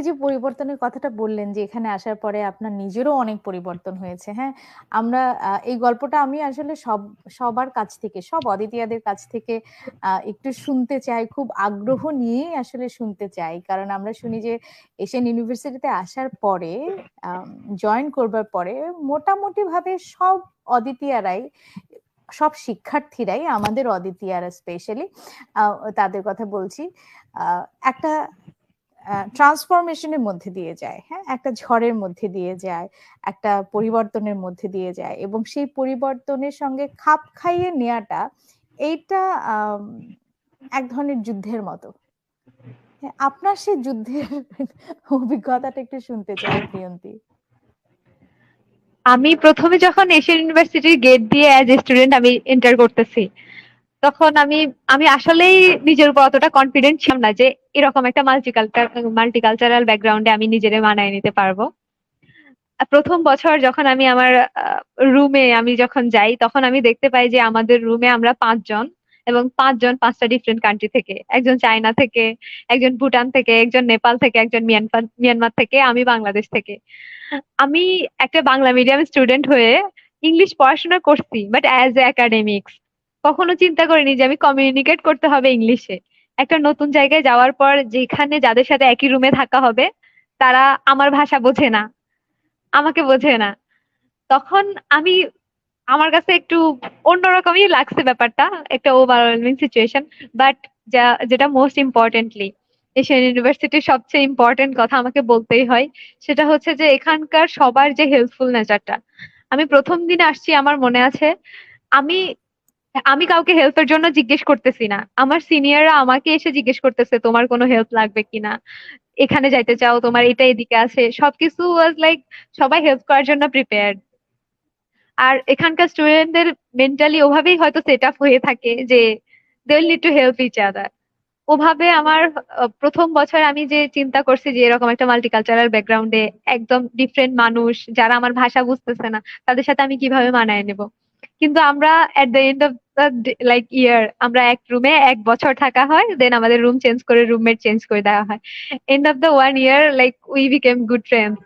এই যে পরিবর্তনের কথাটা বললেন যে এখানে আসার পরে আপনার নিজেরও অনেক পরিবর্তন হয়েছে, হ্যাঁ। আমরা এই গল্পটা আমি আসলে সবার কাছ থেকে, সব অদিতিয়াদের কাছ থেকে একটু শুনতে চাই, খুব আগ্রহ নিয়েই আসলে শুনতে চাই। কারণ আমরা শুনি যে এশিয়ান ইউনিভার্সিটিতে আসার পরে, জয়েন করবার পরে মোটামুটি ভাবে সব অদিতিয়ারাই, সব শিক্ষার্থীরাই, আমাদের অদিতিয়ারা স্পেশালি তাদের কথা বলছি, একটা ট্রান্সফরমেশনের মধ্যে দিয়ে যায়, হ্যাঁ, একটা ঝড়ের মধ্যে দিয়ে যায়, একটা পরিবর্তনের মধ্যে দিয়ে যায়, এবং সেই পরিবর্তনের সঙ্গে খাপ খাইয়ে নেওয়াটা, এইটা এক ধরনের যুদ্ধের মতো। হ্যাঁ, আপনার সেই যুদ্ধের অভিজ্ঞতাটা একটু শুনতে চাই প্রিয়ন্তী। আমি প্রথমে যখন এশিয়ান ইউনিভার্সিটির গেট দিয়ে অ্যাজ এ স্টুডেন্ট আমি এন্টার করতেছি, তখন আমি আমি আসলেই নিজের উপর অতটা কনফিডেন্ট ছিলাম না যে এরকম একটা মাল্টিকালচারাল ব্যাকগ্রাউন্ডে আমি নিজেরে মানায় নিতে পারবো। প্রথম বছর যখন আমি আমার রুমে আমি যখন যাই, তখন আমি দেখতে পাই যে আমাদের রুমে আমরা 5 জন, এবং 5 জন 5টা ডিফারেন্ট কান্ট্রি থেকে, একজন চায়না থেকে, একজন ভুটান থেকে, একজন নেপাল থেকে, একজন মিয়ানমার থেকে, আমি বাংলাদেশ থেকে। আমি একটা বাংলা মিডিয়াম স্টুডেন্ট হয়ে ইংলিশ পড়াশোনা করছি, বাট অ্যাজ এ একাডেমিক্স কখনো চিন্তা করিনি যে আমি কমিউনিকেট করতে হবে ইংলিশে। একটা নতুন জায়গায় যাওয়ার পর যেখানে যাদের সাথে একই রুমে থাকা হবে, তারা আমার ভাষা বোঝে না, আমাকে বোঝে না। তখন আমি, আমার কাছে একটু অন্যরকমই লাগছে ব্যাপারটা, একটা ওভারওয়েলমিং সিচুয়েশন। বাট যেটা মোস্ট ইম্পর্টেন্টলি এশিয়ান ইউনিভার্সিটির সবচেয়ে ইম্পর্টেন্ট কথা আমাকে বলতেই হয়, সেটা হচ্ছে যে এখানকার সবার যে হেল্পফুল নেচারটা। আমি প্রথম দিন আসছি, আমার মনে আছে, আমি আমি কাউকে হেল্পের জন্য জিজ্ঞেস করতেছি না, আমার সিনিয়ররা আমাকে এসে জিজ্ঞেস করতেছে তোমার কোনো হেল্প লাগবে কিনা, এখানে যাইতে চাও, তোমার এটা এদিকে আছে, সবকিছু ওয়াজ লাইক সবাই হেল্প করার জন্য প্রিপেয়ার্ড। আর এখানকার স্টুডেন্টদের মেন্টালি ওভাবেই হয়তো সেট আপ হয়ে থাকে যে they will need to help each other. ওভাবে আমার প্রথম বছর আমি যে চিন্তা করছি যে এরকম একটা মাল্টিকালচারাল ব্যাকগ্রাউন্ডে একদম ডিফারেন্ট মানুষ যারা আমার ভাষা বুঝতেছে না, তাদের সাথে আমি কিভাবে মানায় নেব। কিন্তু আমরা at the end of the like year আমরা এক রুমে 1 বছর থাকা হয়, দেন আমাদের রুম চেঞ্জ করে রুমমেট চেঞ্জ করে দেওয়া হয়। End of the 1 year like we became good friends.